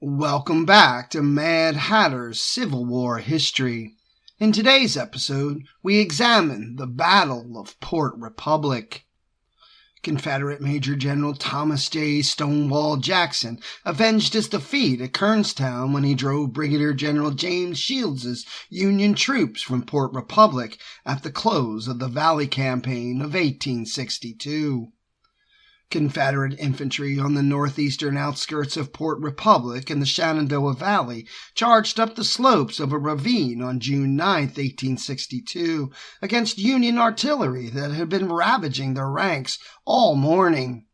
Welcome back to Mad Hatter's Civil War History. In today's episode, we examine the Battle of Port Republic. Confederate Major General Thomas J. Stonewall Jackson avenged his defeat at Kernstown when he drove Brigadier General James Shields' Union troops from Port Republic at the close of the Valley Campaign of 1862. Confederate infantry on the northeastern outskirts of Port Republic in the Shenandoah Valley charged up the slopes of a ravine on June 9, 1862, against Union artillery that had been ravaging their ranks all morning.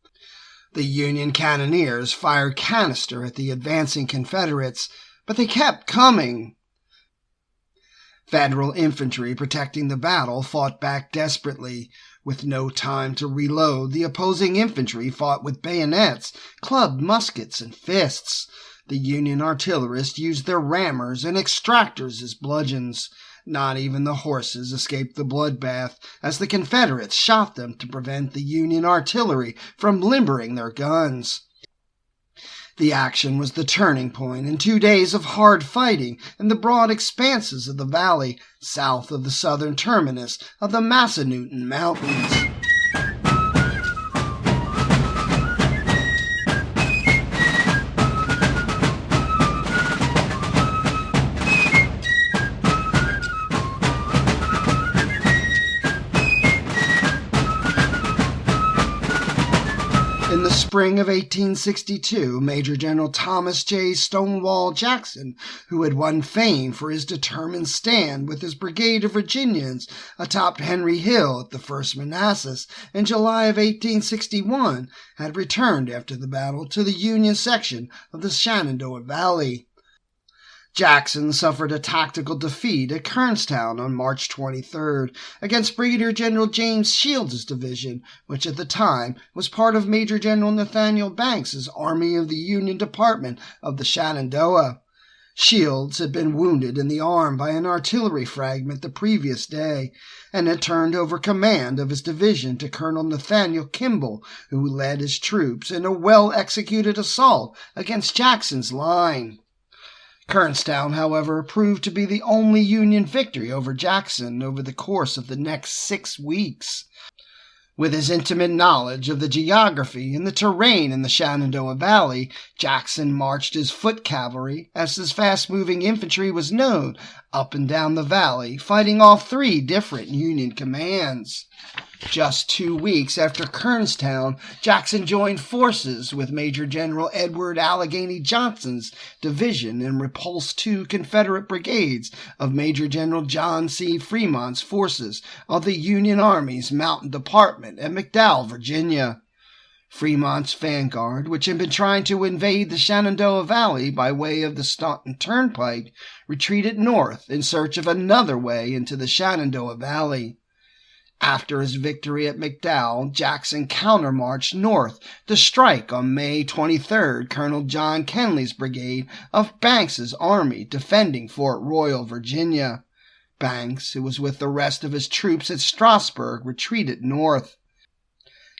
The Union cannoneers fired canister at the advancing Confederates, but they kept coming. Federal infantry protecting the battle fought back desperately. With no time to reload, the opposing infantry fought with bayonets, clubbed muskets, and fists. The Union artillerists used their rammers and extractors as bludgeons. Not even the horses escaped the bloodbath, as the Confederates shot them to prevent the Union artillery from limbering their guns. The action was the turning point in 2 days of hard fighting in the broad expanses of the valley south of the southern terminus of the Massanutten Mountains. In the spring of 1862, Major General Thomas J. Stonewall Jackson, who had won fame for his determined stand with his brigade of Virginians atop Henry Hill at the First Manassas in July of 1861, had returned after the battle to the Union section of the Shenandoah Valley. Jackson suffered a tactical defeat at Kernstown on March 23rd against Brigadier General James Shields' division, which at the time was part of Major General Nathaniel Banks's Army of the Union Department of the Shenandoah. Shields had been wounded in the arm by an artillery fragment the previous day and had turned over command of his division to Colonel Nathaniel Kimball, who led his troops in a well-executed assault against Jackson's line. Kernstown, however, proved to be the only Union victory over Jackson over the course of the next 6 weeks. With his intimate knowledge of the geography and the terrain in the Shenandoah Valley, Jackson marched his foot cavalry, as his fast-moving infantry was known, up and down the valley, fighting off 3 different Union commands. Just 2 weeks after Kernstown, Jackson joined forces with Major General Edward Allegheny Johnson's division and repulsed 2 Confederate brigades of Major General John C. Fremont's forces of the Union Army's Mountain Department at McDowell, Virginia. Fremont's vanguard, which had been trying to invade the Shenandoah Valley by way of the Staunton Turnpike, retreated north in search of another way into the Shenandoah Valley. After his victory at McDowell, Jackson countermarched north to strike on May 23rd Colonel John Kenly's brigade of Banks's army defending Fort Royal, Virginia. Banks, who was with the rest of his troops at Strasburg, retreated north.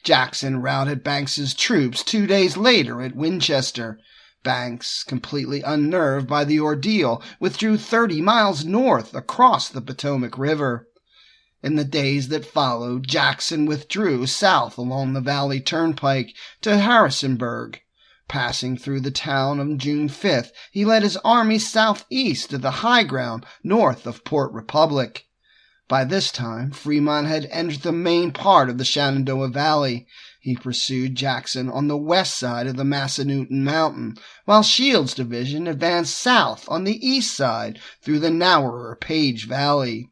Jackson routed Banks's troops 2 days later at Winchester. Banks, completely unnerved by the ordeal, withdrew 30 miles north across the Potomac River. In the days that followed, Jackson withdrew south along the Valley Turnpike to Harrisonburg. Passing through the town on June 5th, he led his army southeast to the high ground north of Port Republic. By this time, Fremont had entered the main part of the Shenandoah Valley. He pursued Jackson on the west side of the Massanutten Mountain, while Shields' division advanced south on the east side through the narrower Page Valley.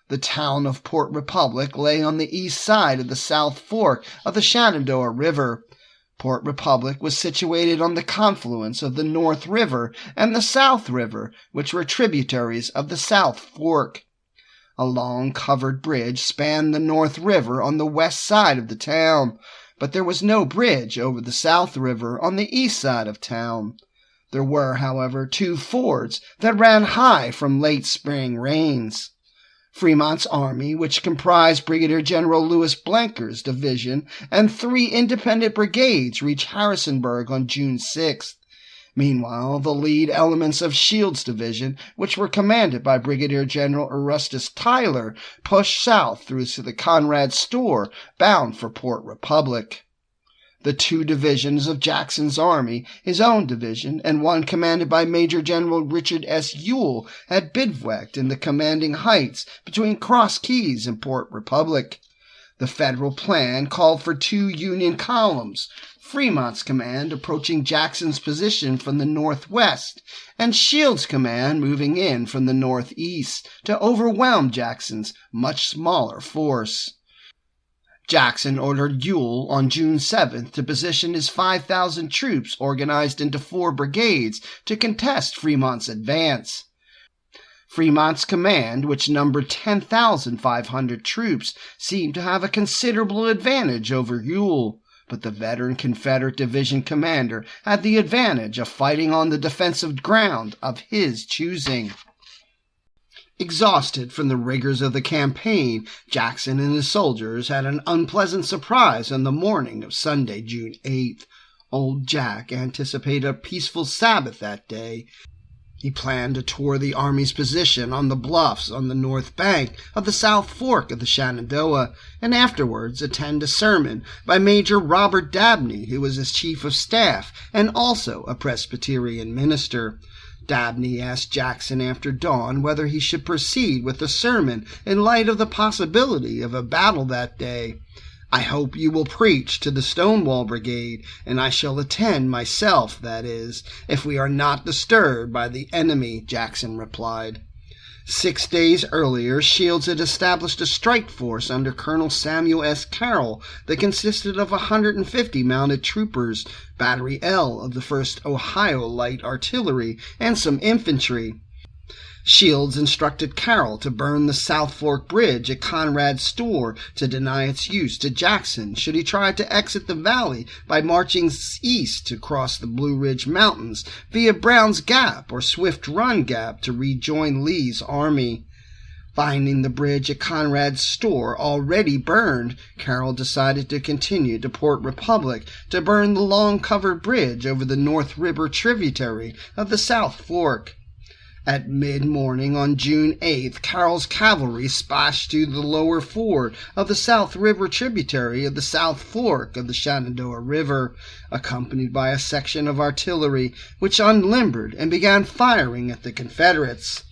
The town of Port Republic lay on the east side of the South Fork of the Shenandoah River. Port Republic was situated on the confluence of the North River and the South River, which were tributaries of the South Fork. A long covered bridge spanned the North River on the west side of the town, but there was no bridge over the South River on the east side of town. There were, however, 2 fords that ran high from late spring rains. Fremont's army, which comprised Brigadier General Louis Blenker's division and 3 independent brigades, reached Harrisonburg on June 6th. Meanwhile, the lead elements of Shields' division, which were commanded by Brigadier General Erastus Tyler, pushed south through to the Conrad Store, bound for Port Republic. The two divisions of Jackson's army, his own division, and one commanded by Major General Richard S. Ewell, had bivouacked in the commanding heights between Cross Keys and Port Republic. The Federal plan called for two Union columns, Fremont's command approaching Jackson's position from the northwest, and Shields' command moving in from the northeast to overwhelm Jackson's much smaller force. Jackson ordered Ewell on June 7th to position his 5,000 troops organized into 4 brigades to contest Fremont's advance. Fremont's command, which numbered 10,500 troops, seemed to have a considerable advantage over Ewell, but the veteran Confederate division commander had the advantage of fighting on the defensive ground of his choosing. Exhausted from the rigors of the campaign, Jackson and his soldiers had an unpleasant surprise on the morning of Sunday, June 8th. Old Jack anticipated a peaceful Sabbath that day. He planned to tour the Army's position on the bluffs on the north bank of the South Fork of the Shenandoah, and afterwards attend a sermon by Major Robert Dabney, who was his chief of staff and also a Presbyterian minister. Dabney asked Jackson after dawn whether he should proceed with the sermon in light of the possibility of a battle that day. "I hope you will preach to the Stonewall Brigade, and I shall attend myself, that is, if we are not disturbed by the enemy," Jackson replied. 6 days earlier, Shields had established a strike force under Colonel Samuel S. Carroll that consisted of 150 mounted troopers, Battery L of the 1st Ohio Light Artillery, and some infantry. Shields instructed Carroll to burn the South Fork Bridge at Conrad's Store to deny its use to Jackson should he try to exit the valley by marching east to cross the Blue Ridge Mountains via Brown's Gap or Swift Run Gap to rejoin Lee's army. Finding the bridge at Conrad's Store already burned, Carroll decided to continue to Port Republic to burn the long covered bridge over the North River tributary of the South Fork. At mid-morning on June 8th, Carroll's cavalry splashed through the lower ford of the South River tributary of the South Fork of the Shenandoah River, accompanied by a section of artillery, which unlimbered and began firing at the Confederates.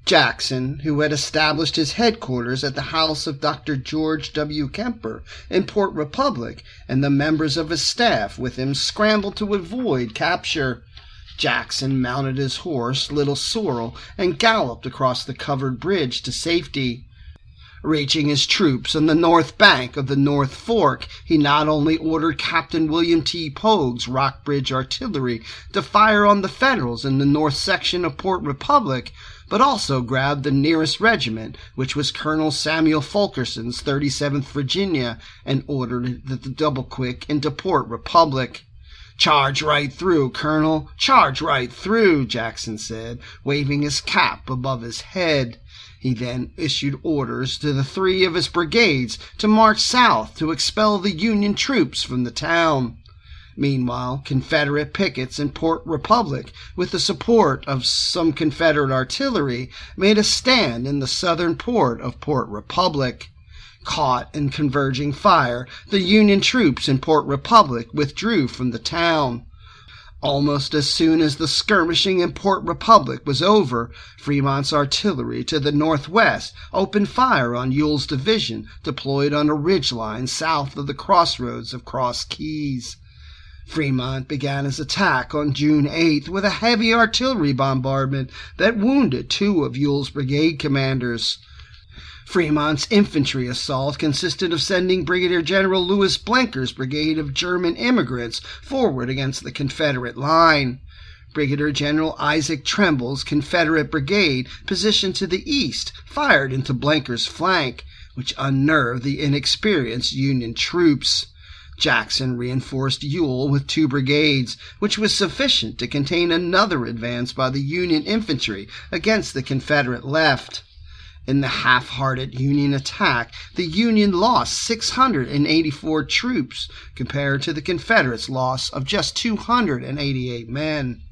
Jackson, who had established his headquarters at the house of Dr. George W. Kemper in Port Republic, and the members of his staff with him scrambled to avoid capture. Jackson mounted his horse, Little Sorrel, and galloped across the covered bridge to safety. Reaching his troops on the north bank of the North Fork, he not only ordered Captain William T. Pogue's Rockbridge artillery to fire on the Federals in the north section of Port Republic, but also grabbed the nearest regiment, which was Colonel Samuel Fulkerson's 37th Virginia, and ordered it to double-quick into Port Republic. "Charge right through, Colonel, charge right through," Jackson said, waving his cap above his head. He then issued orders to the 3 of his brigades to march south to expel the Union troops from the town. Meanwhile, Confederate pickets in Port Republic, with the support of some Confederate artillery, made a stand in the southern port of Port Republic. Caught in converging fire, the Union troops in Port Republic withdrew from the town. Almost as soon as the skirmishing in Port Republic was over, Fremont's artillery to the northwest opened fire on Ewell's division deployed on a ridgeline south of the crossroads of Cross Keys. Fremont began his attack on June 8th with a heavy artillery bombardment that wounded 2 of Ewell's brigade commanders. Fremont's infantry assault consisted of sending Brigadier General Louis Blenker's brigade of German immigrants forward against the Confederate line. Brigadier General Isaac Tremble's Confederate brigade, positioned to the east, fired into Blenker's flank, which unnerved the inexperienced Union troops. Jackson reinforced Ewell with 2 brigades, which was sufficient to contain another advance by the Union infantry against the Confederate left. In the half-hearted Union attack, the Union lost 684 troops compared to the Confederates' loss of just 288 men.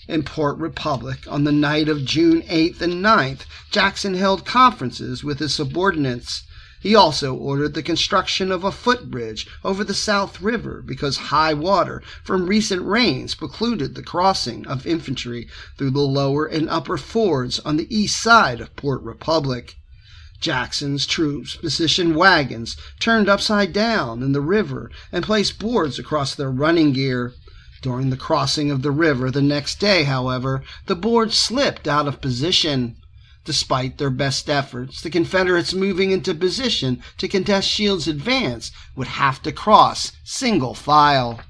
In Port Republic, on the night of June 8th and 9th, Jackson held conferences with his subordinates. He also ordered the construction of a footbridge over the South River because high water from recent rains precluded the crossing of infantry through the lower and upper fords on the east side of Port Republic. Jackson's troops positioned wagons turned upside down in the river and placed boards across their running gear. During the crossing of the river the next day, however, the boards slipped out of position. Despite their best efforts, the Confederates moving into position to contest Shields' advance would have to cross single file.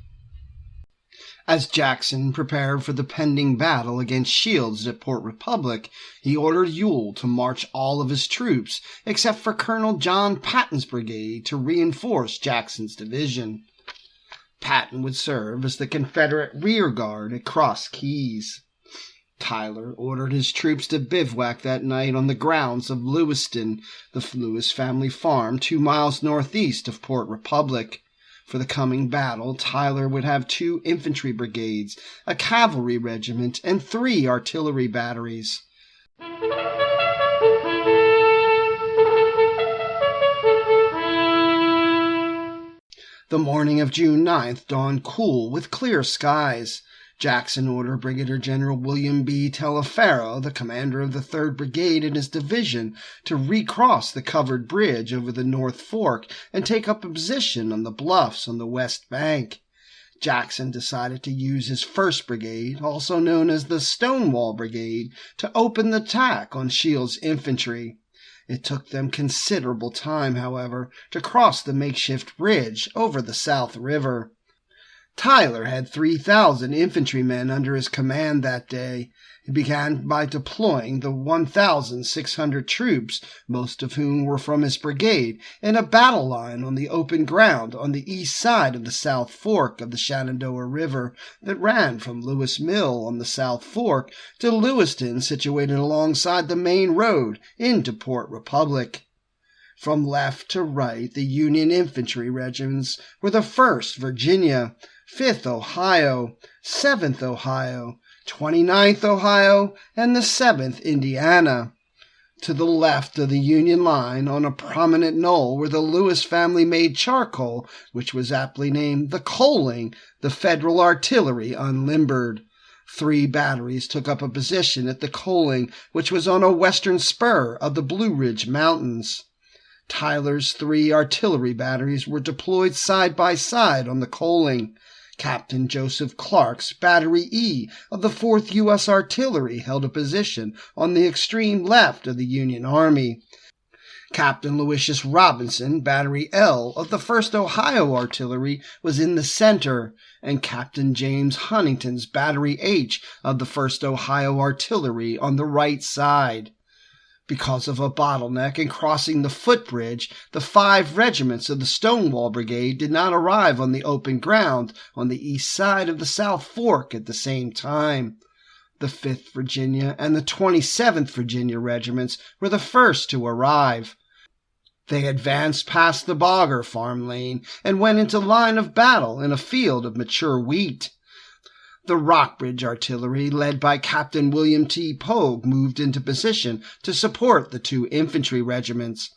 As Jackson prepared for the pending battle against Shields at Port Republic, he ordered Ewell to march all of his troops, except for Colonel John Patton's brigade, to reinforce Jackson's division. Patton would serve as the Confederate rear guard at Cross Keys. Tyler ordered his troops to bivouac that night on the grounds of Lewiston, the Lewis family farm 2 miles northeast of Port Republic. For the coming battle, Tyler would have 2 infantry brigades, a cavalry regiment, and 3 artillery batteries. The morning of June 9th dawned cool with clear skies. Jackson ordered Brigadier General William B. Telefaro, the commander of the 3rd Brigade and his division, to recross the covered bridge over the North Fork and take up a position on the bluffs on the west bank. Jackson decided to use his 1st Brigade, also known as the Stonewall Brigade, to open the attack on Shields' infantry. It took them considerable time, however, to cross the makeshift bridge over the South River. Tyler had 3,000 infantrymen under his command that day. He began by deploying the 1,600 troops, most of whom were from his brigade, in a battle line on the open ground on the east side of the South Fork of the Shenandoah River that ran from Lewis Mill on the South Fork to Lewiston, situated alongside the main road into Port Republic. From left to right, the Union infantry regiments were the 1st Virginia, 5th Ohio, 7th Ohio, 29th Ohio, and the 7th Indiana. To the left of the Union line, on a prominent knoll where the Lewis family made charcoal, which was aptly named the Coaling, the Federal artillery unlimbered. 3 batteries took up a position at the Coaling, which was on a western spur of the Blue Ridge Mountains. Tyler's 3 artillery batteries were deployed side by side on the Coaling. Captain Joseph Clark's Battery E of the 4th U.S. Artillery held a position on the extreme left of the Union Army. Captain Aloysius Robinson, Battery L of the 1st Ohio Artillery, was in the center, and Captain James Huntington's Battery H of the 1st Ohio Artillery on the right side. Because of a bottleneck in crossing the footbridge, the 5 regiments of the Stonewall Brigade did not arrive on the open ground on the east side of the South Fork at the same time. The 5th Virginia and the 27th Virginia regiments were the first to arrive. They advanced past the Bogger farm lane and went into line of battle in a field of mature wheat. The Rockbridge artillery, led by Captain William T. Pogue, moved into position to support the 2 infantry regiments.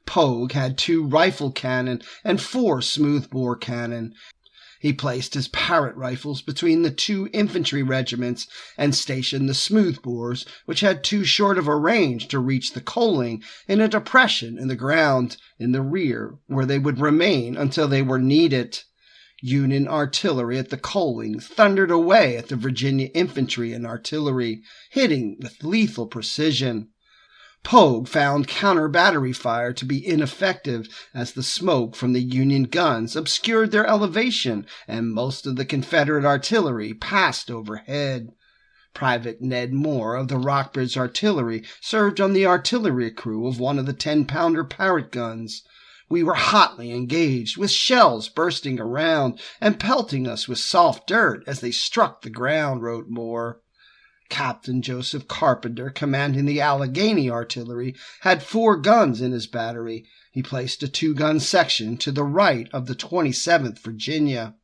Pogue had 2 rifle cannon and 4 smoothbore cannon. He placed his Parrott rifles between the 2 infantry regiments and stationed the smoothbores, which had too short of a range to reach the Coaling, in a depression in the ground in the rear, where they would remain until they were needed. Union artillery at the Coaling thundered away at the Virginia infantry and artillery, hitting with lethal precision. Pogue found counter-battery fire to be ineffective, as the smoke from the Union guns obscured their elevation and most of the Confederate artillery passed overhead. Private Ned Moore of the Rockbridge Artillery served on the artillery crew of one of the 10-pounder Parrott guns. We were hotly engaged, with shells bursting around and pelting us with soft dirt as they struck the ground, wrote Moore. Captain Joseph Carpenter, commanding the Allegheny artillery, had 4 guns in his battery. He placed a 2-gun section to the right of the 27th Virginia.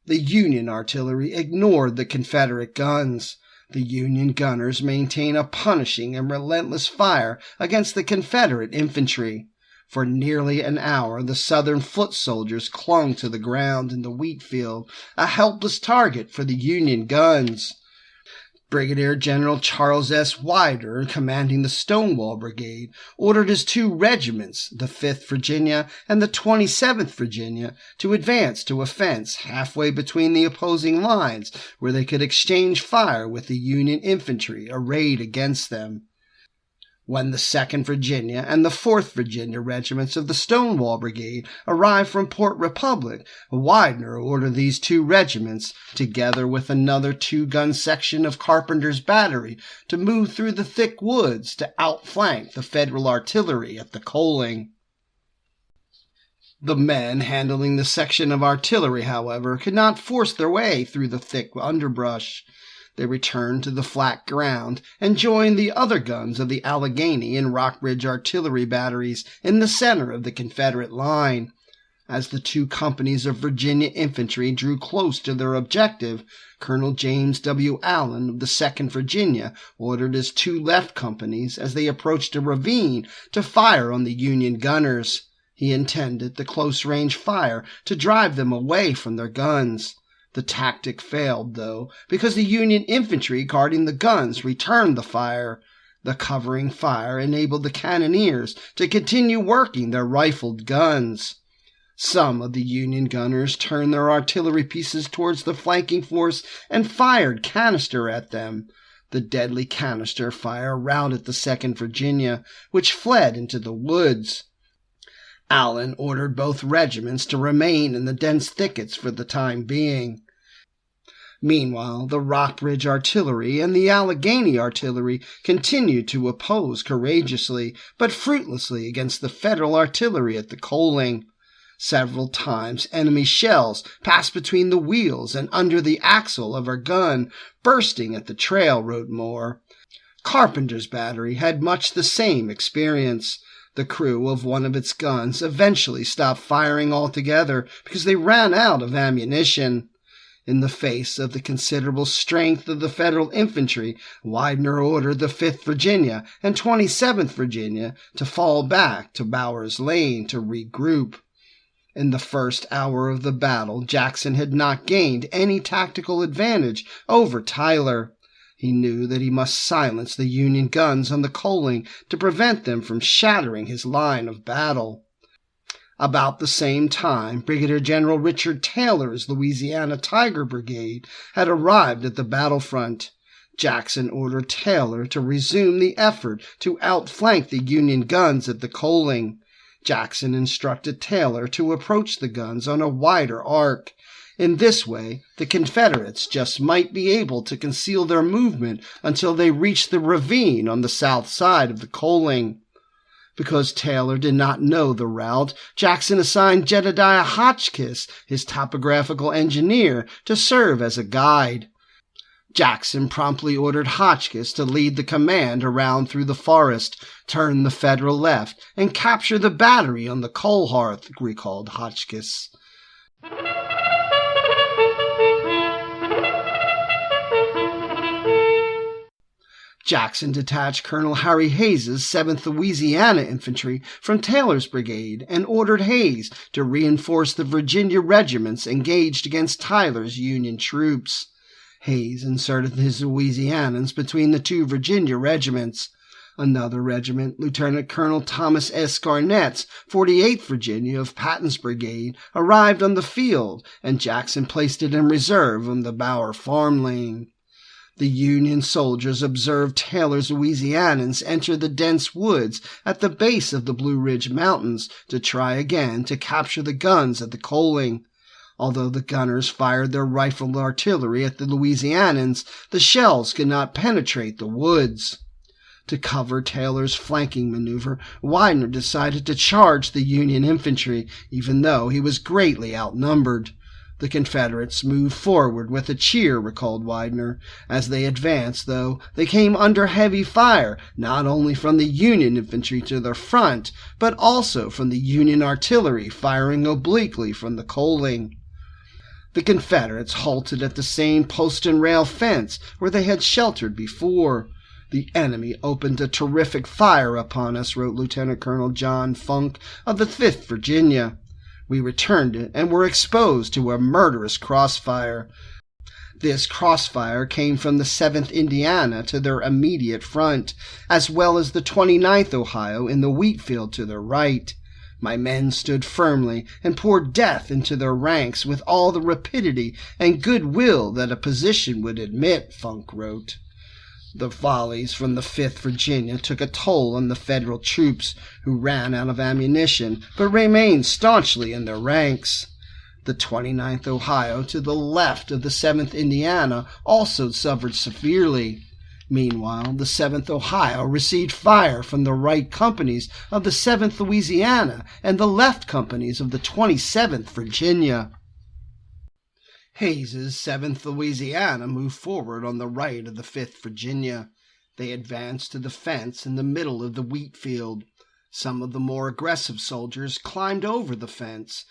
The Union artillery ignored the Confederate guns. The Union gunners maintained a punishing and relentless fire against the Confederate infantry. For nearly an hour, the Southern foot soldiers clung to the ground in the wheat field, a helpless target for the Union guns. Brigadier General Charles S. Wider, commanding the Stonewall Brigade, ordered his 2 regiments, the 5th Virginia and the 27th Virginia, to advance to a fence halfway between the opposing lines where they could exchange fire with the Union infantry arrayed against them. When the 2nd Virginia and the 4th Virginia regiments of the Stonewall Brigade arrived from Port Republic, Widener ordered these 2 regiments, together with another 2-gun section of Carpenter's battery, to move through the thick woods to outflank the Federal artillery at the Coaling. The men handling the section of artillery, however, could not force their way through the thick underbrush. They returned to the flat ground and joined the other guns of the Allegheny and Rockbridge artillery batteries in the center of the Confederate line. As the 2 companies of Virginia infantry drew close to their objective, Colonel James W. Allen of the 2nd Virginia ordered his 2 left companies, as they approached a ravine, to fire on the Union gunners. He intended the close-range fire to drive them away from their guns. The tactic failed, though, because the Union infantry guarding the guns returned the fire. The covering fire enabled the cannoneers to continue working their rifled guns. Some of the Union gunners turned their artillery pieces towards the flanking force and fired canister at them. The deadly canister fire routed the 2nd Virginia, which fled into the woods. Allen ordered both regiments to remain in the dense thickets for the time being. Meanwhile, the Rockbridge artillery and the Allegheny artillery continued to oppose courageously but fruitlessly against the Federal artillery at the Coaling. Several times enemy shells passed between the wheels and under the axle of our gun, bursting at the trail, wrote Moore. Carpenter's battery had much the same experience. The crew of one of its guns eventually stopped firing altogether because they ran out of ammunition. In the face of the considerable strength of the Federal infantry, Widener ordered the 5th Virginia and 27th Virginia to fall back to Bowers Lane to regroup. In the first hour of the battle, Jackson had not gained any tactical advantage over Tyler. He knew that he must silence the Union guns on the Coaling to prevent them from shattering his line of battle. About the same time, Brigadier General Richard Taylor's Louisiana Tiger Brigade had arrived at the battlefront. Jackson ordered Taylor to resume the effort to outflank the Union guns at the Coaling. Jackson instructed Taylor to approach the guns on a wider arc. In this way, the Confederates just might be able to conceal their movement until they reached the ravine on the south side of the Coaling. Because Taylor did not know the route, Jackson assigned Jedediah Hotchkiss, his topographical engineer, to serve as a guide. Jackson promptly ordered Hotchkiss to lead the command around through the forest, turn the Federal left, and capture the battery on the coal hearth, recalled Hotchkiss. Jackson detached Colonel Harry Hayes's 7th Louisiana Infantry from Taylor's brigade and ordered Hayes to reinforce the Virginia regiments engaged against Tyler's Union troops. Hayes inserted his Louisianans between the 2 Virginia regiments. Another regiment, Lieutenant Colonel Thomas S. Garnett's 48th Virginia of Patton's brigade, arrived on the field, and Jackson placed it in reserve on the Bower Farm Lane. The Union soldiers observed Taylor's Louisianans enter the dense woods at the base of the Blue Ridge Mountains to try again to capture the guns at the Coaling. Although the gunners fired their rifled artillery at the Louisianans, the shells could not penetrate the woods. To cover Taylor's flanking maneuver, Widener decided to charge the Union infantry, even though he was greatly outnumbered. The Confederates moved forward with a cheer, recalled Widener. As they advanced, though, they came under heavy fire, not only from the Union infantry to their front, but also from the Union artillery firing obliquely from the coaling. The Confederates halted at the same post and rail fence where they had sheltered before. The enemy opened a terrific fire upon us, wrote Lieutenant Colonel John Funk of the 5th Virginia. We returned it and were exposed to a murderous crossfire. This crossfire came from the 7th Indiana to their immediate front, as well as the 29th Ohio in the wheat field to their right. My men stood firmly and poured death into their ranks with all the rapidity and good will that a position would admit, Funk wrote. The volleys from the 5th Virginia took a toll on the Federal troops, who ran out of ammunition but remained staunchly in their ranks. The 29th Ohio, to the left of the 7th Indiana, also suffered severely. Meanwhile, the 7th Ohio received fire from the right companies of the 7th Louisiana and the left companies of the 27th Virginia. Hayes's 7th Louisiana moved forward on the right of the 5th Virginia. They advanced to the fence in the middle of the wheat field. Some of the more aggressive soldiers climbed over the fence.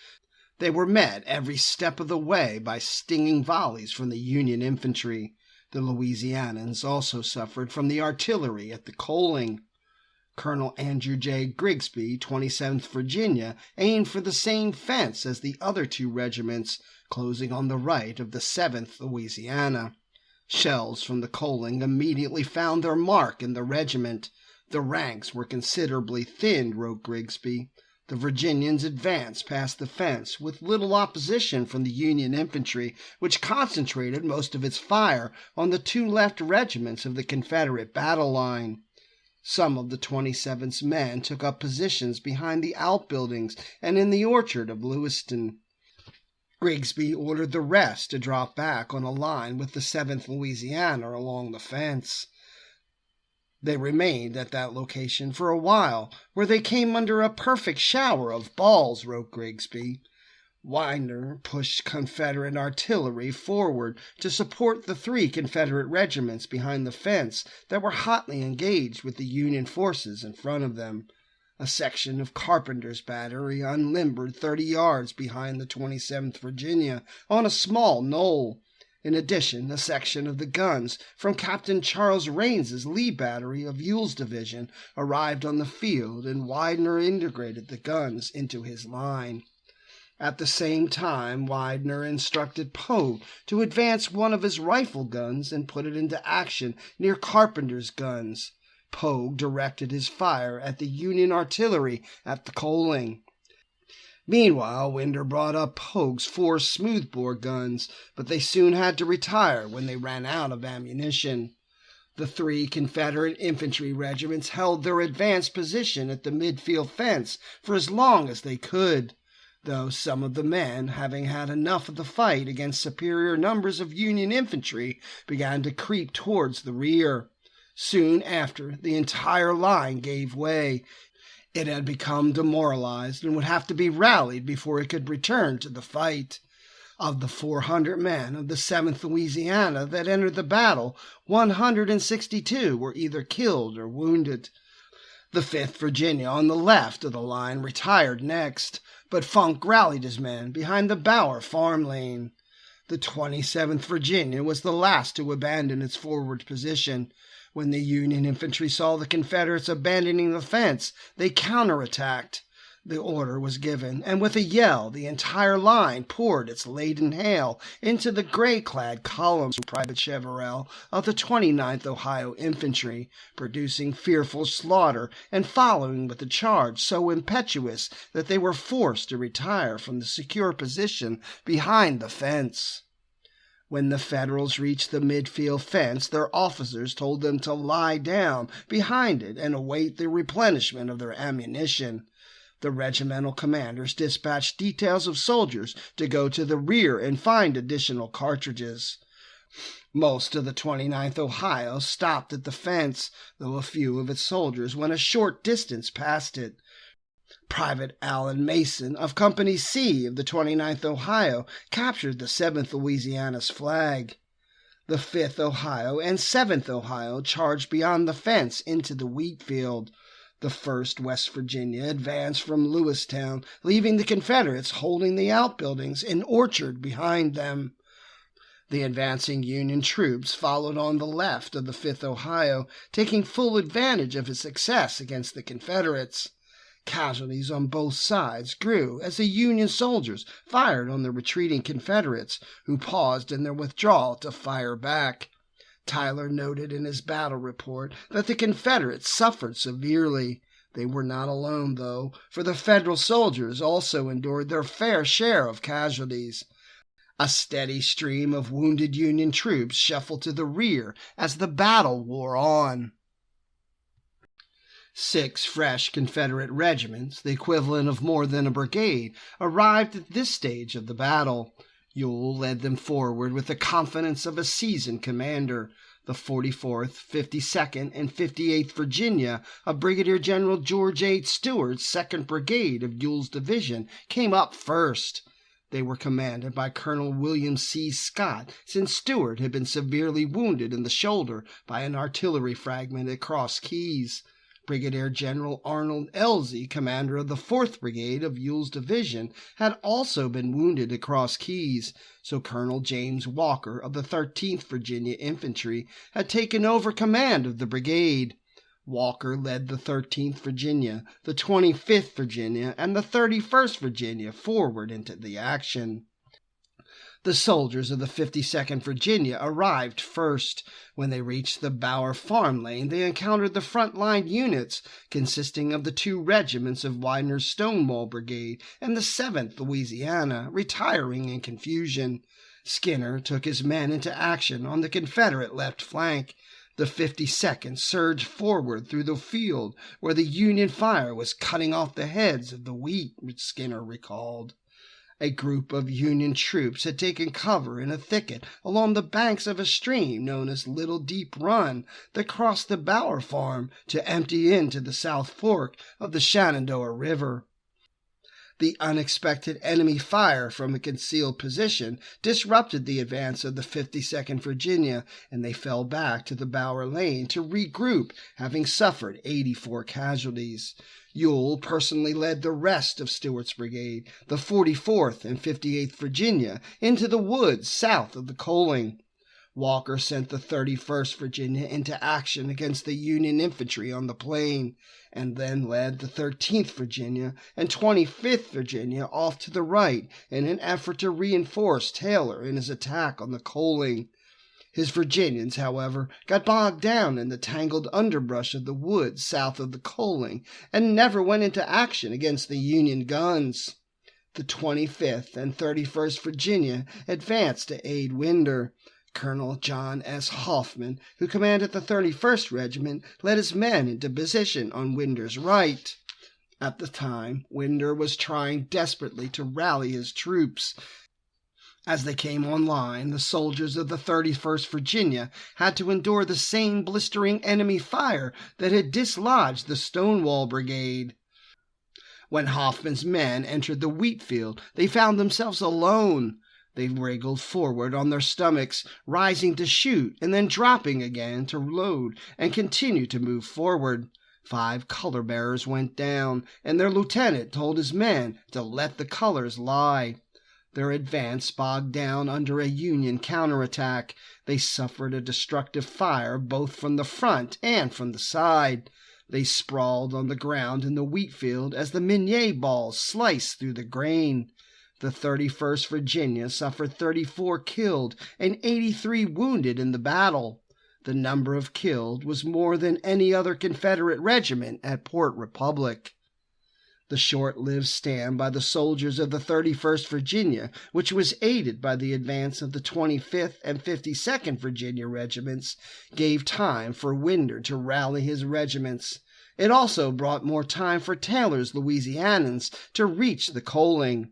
They were met every step of the way by stinging volleys from the Union infantry. The Louisianians also suffered from the artillery at the coaling. Colonel Andrew J. Grigsby, 27th Virginia, aimed for the same fence as the other two regiments, closing on the right of the 7th Louisiana. Shells from the coaling immediately found their mark in the regiment. The ranks were considerably thinned, wrote Grigsby. The Virginians advanced past the fence with little opposition from the Union infantry, which concentrated most of its fire on the two left regiments of the Confederate battle line. Some of the 27th's men took up positions behind the outbuildings and in the orchard of Lewiston. Grigsby ordered the rest to drop back on a line with the 7th Louisiana along the fence. They remained at that location for a while, where they came under a perfect shower of balls, wrote Grigsby. Widener pushed Confederate artillery forward to support the 3 Confederate regiments behind the fence that were hotly engaged with the Union forces in front of them. A section of Carpenter's battery unlimbered 30 yards behind the 27th Virginia on a small knoll. In addition, a section of the guns from Captain Charles Raines's Lee battery of Ewell's division arrived on the field, and Widener integrated the guns into his line. At the same time, Widener instructed Poe to advance one of his rifle guns and put it into action near Carpenter's guns. Poe directed his fire at the Union artillery at the coaling. Meanwhile, Winder brought up Pogue's 4 smoothbore guns, but they soon had to retire when they ran out of ammunition. The 3 Confederate infantry regiments held their advanced position at the midfield fence for as long as they could, though some of the men, having had enough of the fight against superior numbers of Union infantry, began to creep towards the rear. Soon after, the entire line gave way. It had become demoralized and would have to be rallied before it could return to the fight. Of the 400 men of the 7th Louisiana that entered the battle, 162 were either killed or wounded. The 5th Virginia on the left of the line retired next, but Funk rallied his men behind the Bower farm lane. The 27th Virginia was the last to abandon its forward position. When the Union infantry saw the Confederates abandoning the fence, they counterattacked. The order was given, and with a yell, the entire line poured its laden hail into the gray-clad columns of Private Cheverell of the 29th Ohio Infantry, producing fearful slaughter and following with a charge so impetuous that they were forced to retire from the secure position behind the fence. When the Federals reached the midfield fence, their officers told them to lie down behind it and await the replenishment of their ammunition. The regimental commanders dispatched details of soldiers to go to the rear and find additional cartridges. Most of the 29th Ohio stopped at the fence, though a few of its soldiers went a short distance past it. Private Allen Mason of Company C of the 29th Ohio captured the 7th Louisiana's flag. The 5th Ohio and 7th Ohio charged beyond the fence into the wheat field. The 1st West Virginia advanced from Lewistown, leaving the Confederates holding the outbuildings in Orchard behind them. The advancing Union troops followed on the left of the 5th Ohio, taking full advantage of his success against the Confederates. Casualties on both sides grew as the Union soldiers fired on the retreating Confederates, who paused in their withdrawal to fire back. Tyler noted in his battle report that the Confederates suffered severely. They were not alone, though, for the Federal soldiers also endured their fair share of casualties. A steady stream of wounded Union troops shuffled to the rear as the battle wore on. 6 fresh Confederate regiments, the equivalent of more than a brigade, arrived at this stage of the battle. Ewell led them forward with the confidence of a seasoned commander. The 44th, 52nd, and 58th Virginia of Brigadier General George H. Stewart's 2nd Brigade of Ewell's division came up first. They were commanded by Colonel William C. Scott, since Stewart had been severely wounded in the shoulder by an artillery fragment at Cross Keys. Brigadier General Arnold Elzey, commander of the 4th Brigade of Ewell's division, had also been wounded at Cross Keys, so Colonel James Walker of the 13th Virginia Infantry had taken over command of the brigade. Walker led the 13th Virginia, the 25th Virginia, and the 31st Virginia forward into the action. The soldiers of the 52nd Virginia arrived first. When they reached the Bower Farm Lane, they encountered the front-line units, consisting of the 2 regiments of Widener's Stonewall Brigade and the 7th Louisiana, retiring in confusion. Skinner took his men into action on the Confederate left flank. The 52nd surged forward through the field, where the Union fire was cutting off the heads of the wheat, Skinner recalled. A group of Union troops had taken cover in a thicket along the banks of a stream known as Little Deep Run that crossed the Bower Farm to empty into the South Fork of the Shenandoah River. The unexpected enemy fire from a concealed position disrupted the advance of the 52nd Virginia, and they fell back to the Bower Lane to regroup, having suffered 84 casualties. Ewell personally led the rest of Stewart's brigade, the 44th and 58th Virginia, into the woods south of the Coaling. Walker sent the 31st Virginia into action against the Union infantry on the plain, and then led the 13th Virginia and 25th Virginia off to the right in an effort to reinforce Taylor in his attack on the Coaling. His Virginians, however, got bogged down in the tangled underbrush of the woods south of the Coaling and never went into action against the Union guns. The 25th and 31st Virginia advanced to aid Winder. Colonel John S. Hoffman, who commanded the 31st Regiment, led his men into position on Winder's right. At the time, Winder was trying desperately to rally his troops. As they came on line, the soldiers of the 31st Virginia had to endure the same blistering enemy fire that had dislodged the Stonewall Brigade. When Hoffman's men entered the wheat field, they found themselves alone. They wriggled forward on their stomachs, rising to shoot and then dropping again to load and continue to move forward. 5 color bearers went down, and their lieutenant told his men to let the colors lie. Their advance bogged down under a Union counterattack. They suffered a destructive fire both from the front and from the side. They sprawled on the ground in the wheat field as the Minié balls sliced through the grain. The 31st Virginia suffered 34 killed and 83 wounded in the battle. The number of killed was more than any other Confederate regiment at Port Republic. The short-lived stand by the soldiers of the 31st Virginia, which was aided by the advance of the 25th and 52nd Virginia regiments, gave time for Winder to rally his regiments. It also brought more time for Taylor's Louisianans to reach the Coaling.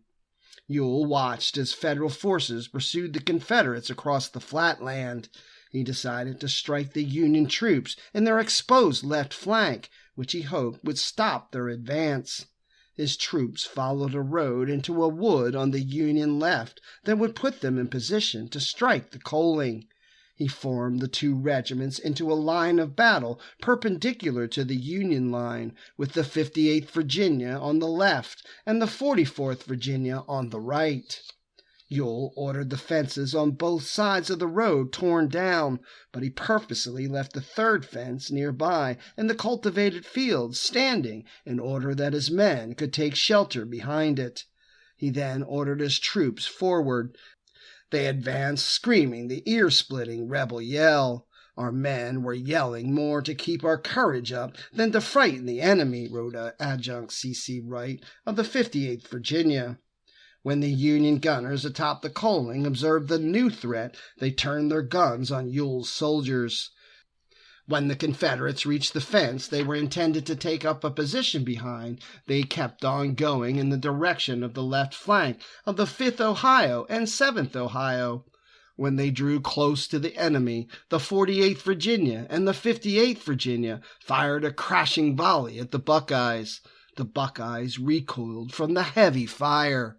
Ewell watched as Federal forces pursued the Confederates across the flatland. He decided to strike the Union troops in their exposed left flank, which he hoped would stop their advance. His troops followed a road into a wood on the Union left that would put them in position to strike the coaling. He formed the two regiments into a line of battle perpendicular to the Union line, with the 58th Virginia on the left and the 44th Virginia on the right. Ewell ordered the fences on both sides of the road torn down, but he purposely left the third fence nearby in the cultivated fields standing in order that his men could take shelter behind it. He then ordered his troops forward. They advanced screaming the ear-splitting rebel yell. "Our men were yelling more to keep our courage up than to frighten the enemy," wrote Adjutant C.C. Wright of the 58th Virginia. When the Union gunners atop the coaling observed the new threat, they turned their guns on Ewell's soldiers. When the Confederates reached the fence they were intended to take up a position behind, they kept on going in the direction of the left flank of the 5th Ohio and 7th Ohio. When they drew close to the enemy, the 48th Virginia and the 58th Virginia fired a crashing volley at the Buckeyes. The Buckeyes recoiled from the heavy fire.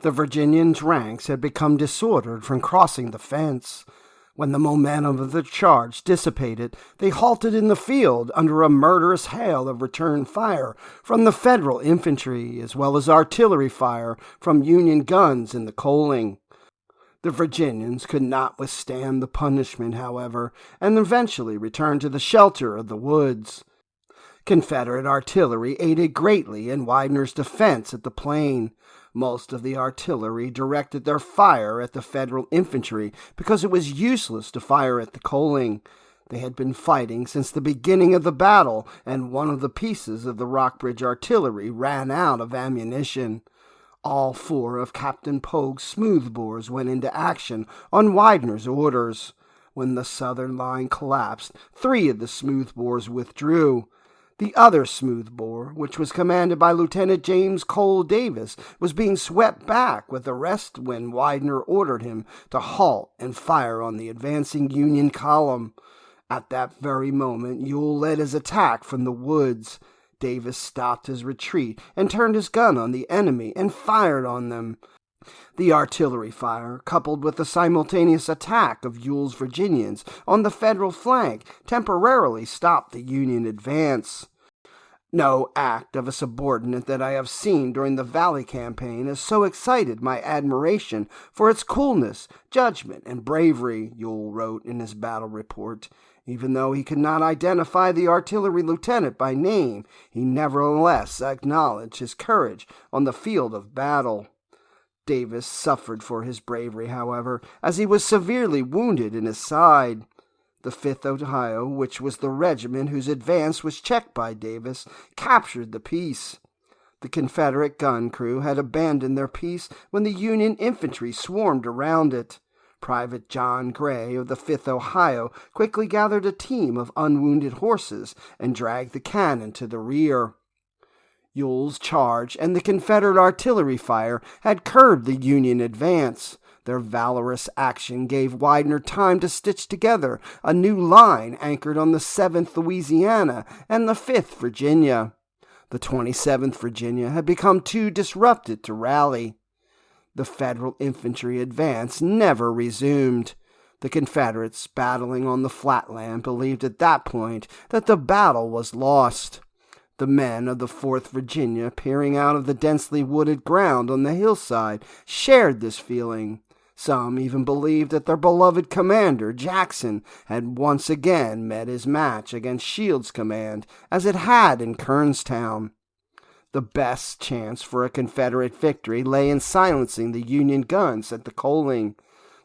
The Virginians' ranks had become disordered from crossing the fence. When the momentum of the charge dissipated, they halted in the field under a murderous hail of return fire from the Federal infantry, as well as artillery fire from Union guns in the coaling. The Virginians could not withstand the punishment, however, and eventually returned to the shelter of the woods. Confederate artillery aided greatly in Widener's defense at the plain. Most of the artillery directed their fire at the Federal infantry because it was useless to fire at the coaling. They had been fighting since the beginning of the battle, and one of the pieces of the Rockbridge artillery ran out of ammunition. All 4 of Captain Pogue's smoothbores went into action on Widener's orders. When the southern line collapsed, 3 of the smoothbores withdrew. The other smoothbore, which was commanded by Lieutenant James Cole Davis, was being swept back with the rest when Widener ordered him to halt and fire on the advancing Union column. At that very moment, Ewell led his attack from the woods. Davis stopped his retreat and turned his gun on the enemy and fired on them. The artillery fire, coupled with the simultaneous attack of Ewell's Virginians on the Federal flank, temporarily stopped the Union advance. No act of a subordinate that I have seen during the Valley Campaign has so excited my admiration for its coolness, judgment, and bravery, Ewell wrote in his battle report. Even though he could not identify the artillery lieutenant by name, he nevertheless acknowledged his courage on the field of battle. Davis suffered for his bravery, however, as he was severely wounded in his side. The 5th Ohio, which was the regiment whose advance was checked by Davis, captured the piece. The Confederate gun crew had abandoned their piece when the Union infantry swarmed around it. Private John Gray of the 5th Ohio quickly gathered a team of unwounded horses and dragged the cannon to the rear. Ewell's charge and the Confederate artillery fire had curbed the Union advance. Their valorous action gave Widener time to stitch together a new line anchored on the 7th Louisiana and the 5th Virginia. The 27th Virginia had become too disrupted to rally. The Federal infantry advance never resumed. The Confederates, battling on the flatland, believed at that point that the battle was lost. The men of the 4th Virginia, peering out of the densely wooded ground on the hillside, shared this feeling. Some even believed that their beloved commander, Jackson, had once again met his match against Shields' command, as it had in Kernstown. The best chance for a Confederate victory lay in silencing the Union guns at the coaling.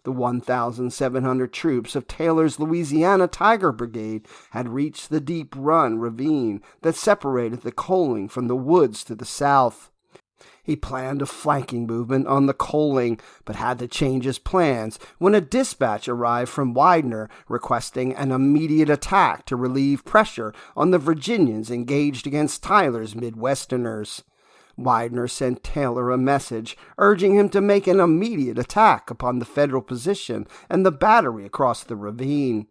The 1,700 troops of Taylor's Louisiana Tiger Brigade had reached the Deep Run ravine that separated the coaling from the woods to the south. He planned a flanking movement on the coaling, but had to change his plans when a dispatch arrived from Widener requesting an immediate attack to relieve pressure on the Virginians engaged against Tyler's Midwesterners. Widener sent Taylor a message urging him to make an immediate attack upon the Federal position and the battery across the ravine.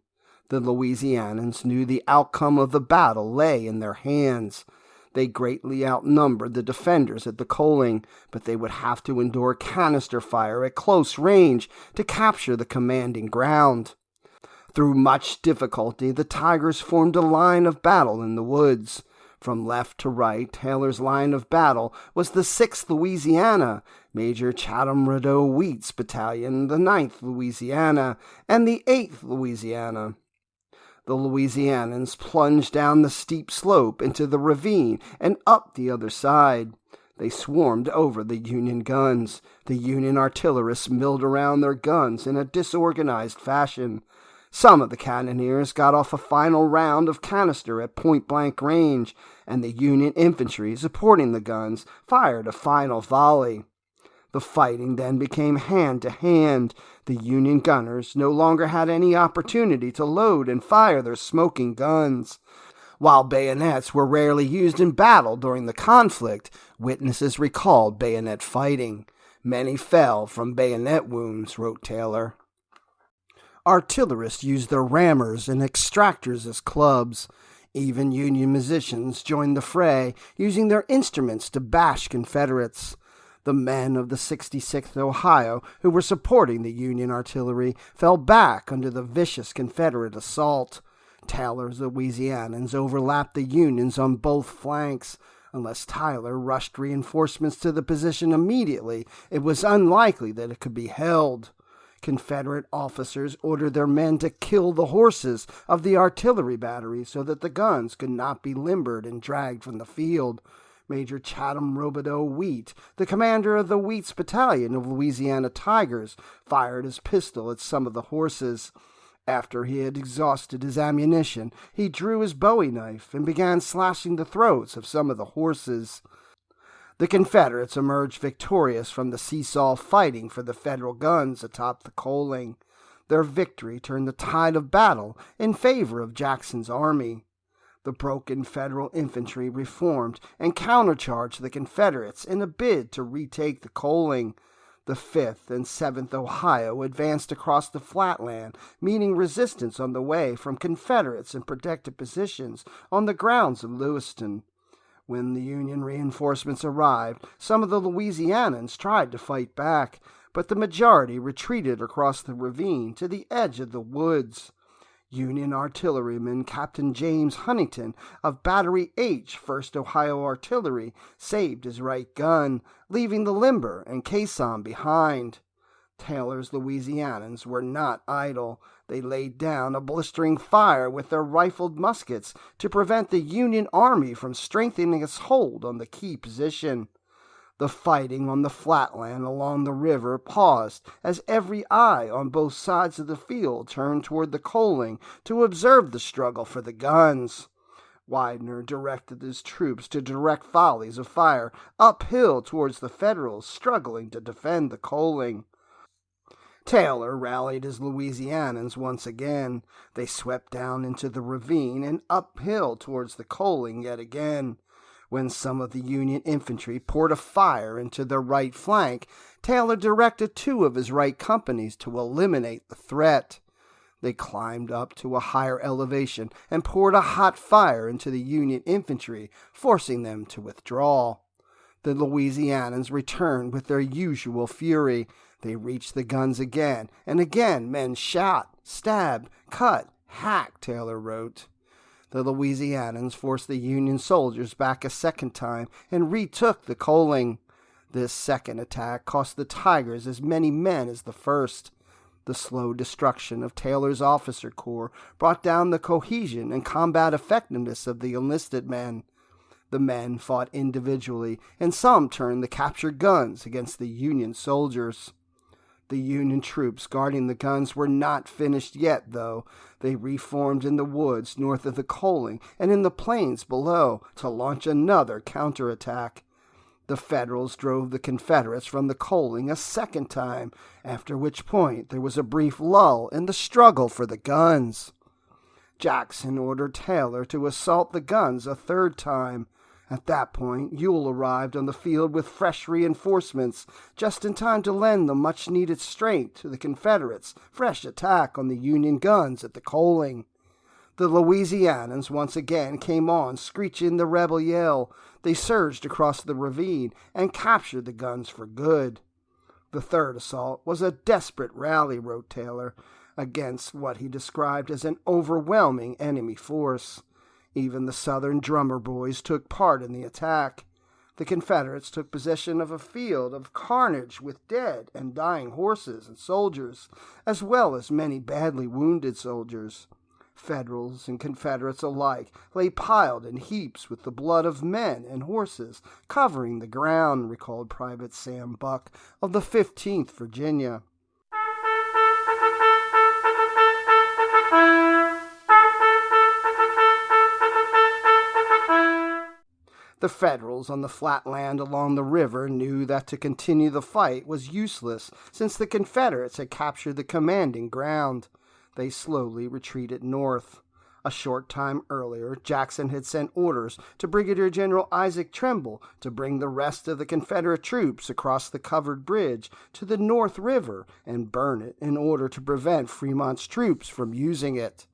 The Louisianans knew the outcome of the battle lay in their hands. They greatly outnumbered the defenders at the Coaling, but they would have to endure canister fire at close range to capture the commanding ground. Through much difficulty, the Tigers formed a line of battle in the woods. From left to right, Taylor's line of battle was the 6th Louisiana, Major Chatham Rideau Wheat's battalion, the 9th Louisiana, and the 8th Louisiana. The Louisianans plunged down the steep slope into the ravine and up the other side. They swarmed over the Union guns. The Union artillerists milled around their guns in a disorganized fashion. Some of the cannoneers got off a final round of canister at point-blank range, and the Union infantry supporting the guns fired a final volley. The fighting then became hand-to-hand. The Union gunners no longer had any opportunity to load and fire their smoking guns. While bayonets were rarely used in battle during the conflict, witnesses recalled bayonet fighting. Many fell from bayonet wounds, wrote Taylor. Artillerists used their rammers and extractors as clubs. Even Union musicians joined the fray, using their instruments to bash Confederates. The men of the 66th Ohio, who were supporting the Union artillery, fell back under the vicious Confederate assault. Taylor's Louisianans overlapped the Unions on both flanks. Unless Tyler rushed reinforcements to the position immediately, it was unlikely that it could be held. Confederate officers ordered their men to kill the horses of the artillery battery so that the guns could not be limbered and dragged from the field. Major Chatham Rideau Wheat, the commander of the Wheat's battalion of Louisiana Tigers, fired his pistol at some of the horses. After he had exhausted his ammunition, he drew his bowie knife and began slashing the throats of some of the horses. The Confederates emerged victorious from the seesaw fighting for the Federal guns atop the Coaling. Their victory turned the tide of battle in favor of Jackson's army. The broken Federal infantry reformed and countercharged the Confederates in a bid to retake the Coaling. The 5th and 7th Ohio advanced across the flatland, meeting resistance on the way from Confederates in protected positions on the grounds of Lewiston. When the Union reinforcements arrived, some of the Louisianans tried to fight back, but the majority retreated across the ravine to the edge of the woods. Union artilleryman Captain James Huntington of Battery H, 1st Ohio Artillery, saved his right gun, leaving the limber and caisson behind. Taylor's Louisianans were not idle. They laid down a blistering fire with their rifled muskets to prevent the Union army from strengthening its hold on the key position. The fighting on the flatland along the river paused as every eye on both sides of the field turned toward the Coaling to observe the struggle for the guns. Widener directed his troops to direct volleys of fire uphill towards the Federals struggling to defend the Coaling. Taylor rallied his Louisianans once again. They swept down into the ravine and uphill towards the Coaling yet again. When some of the Union infantry poured a fire into their right flank, Taylor directed 2 of his right companies to eliminate the threat. They climbed up to a higher elevation and poured a hot fire into the Union infantry, forcing them to withdraw. The Louisianans returned with their usual fury. They reached the guns again, and again men shot, stabbed, cut, hacked, Taylor wrote. The Louisianans forced the Union soldiers back a second time and retook the Coaling. This second attack cost the Tigers as many men as the first. The slow destruction of Taylor's officer corps brought down the cohesion and combat effectiveness of the enlisted men. The men fought individually, and some turned the captured guns against the Union soldiers. The Union troops guarding the guns were not finished yet, though. They reformed in the woods north of the Coaling and in the plains below to launch another counterattack. The Federals drove the Confederates from the Coaling a second time, after which point there was a brief lull in the struggle for the guns. Jackson ordered Taylor to assault the guns a third time. At that point, Ewell arrived on the field with fresh reinforcements, just in time to lend the much-needed strength to the Confederates' fresh attack on the Union guns at the Coaling. The Louisianans once again came on, screeching the rebel yell. They surged across the ravine and captured the guns for good. The third assault was a desperate rally, wrote Taylor, against what he described as an overwhelming enemy force. Even the Southern drummer boys took part in the attack. The Confederates took possession of a field of carnage with dead and dying horses and soldiers, as well as many badly wounded soldiers. Federals and Confederates alike lay piled in heaps with the blood of men and horses covering the ground, recalled Private Sam Buck of the 15th Virginia. The Federals on the flat land along the river knew that to continue the fight was useless, since the Confederates had captured the commanding ground. They slowly retreated north. A short time earlier, Jackson had sent orders to Brigadier General Isaac Trimble to bring the rest of the Confederate troops across the covered bridge to the North River and burn it in order to prevent Fremont's troops from using it.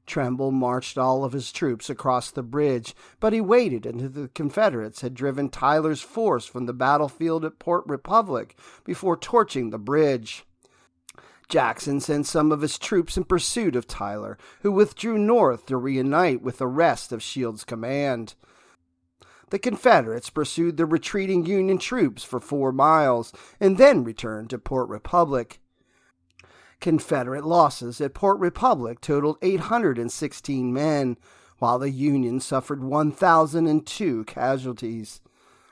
Trimble marched all of his troops across the bridge, but he waited until the Confederates had driven Tyler's force from the battlefield at Port Republic before torching the bridge. Jackson sent some of his troops in pursuit of Tyler, who withdrew north to reunite with the rest of Shields' command. The Confederates pursued the retreating Union troops for 4 miles and then returned to Port Republic. Confederate losses at Port Republic totaled 816 men, while the Union suffered 1,002 casualties.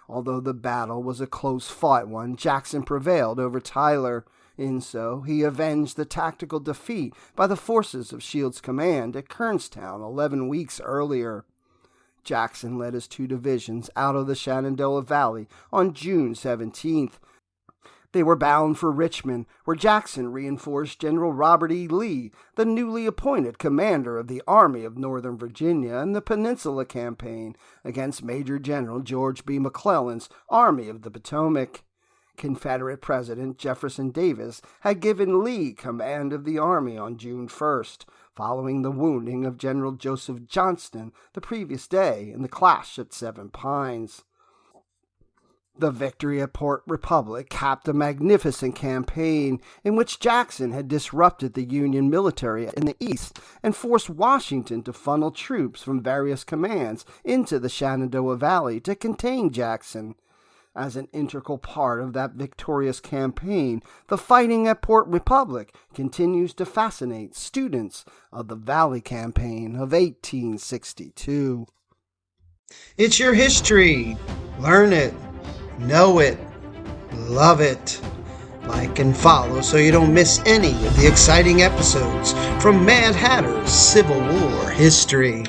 Although the battle was a close-fought one, Jackson prevailed over Tyler. In so, he avenged the tactical defeat by the forces of Shields' command at Kernstown 11 weeks earlier. Jackson led his 2 divisions out of the Shenandoah Valley on June 17th. They were bound for Richmond, where Jackson reinforced General Robert E. Lee, the newly appointed commander of the Army of Northern Virginia in the Peninsula Campaign, against Major General George B. McClellan's Army of the Potomac. Confederate President Jefferson Davis had given Lee command of the army on June 1st, following the wounding of General Joseph Johnston the previous day in the clash at Seven Pines. The victory at Port Republic capped a magnificent campaign in which Jackson had disrupted the Union military in the east and forced Washington to funnel troops from various commands into the Shenandoah Valley to contain Jackson. As an integral part of that victorious campaign, the fighting at Port Republic continues to fascinate students of the Valley Campaign of 1862. It's your history. Learn it, know it, love it. Like and follow so you don't miss any of the exciting episodes from Mad Hatter's Civil War history.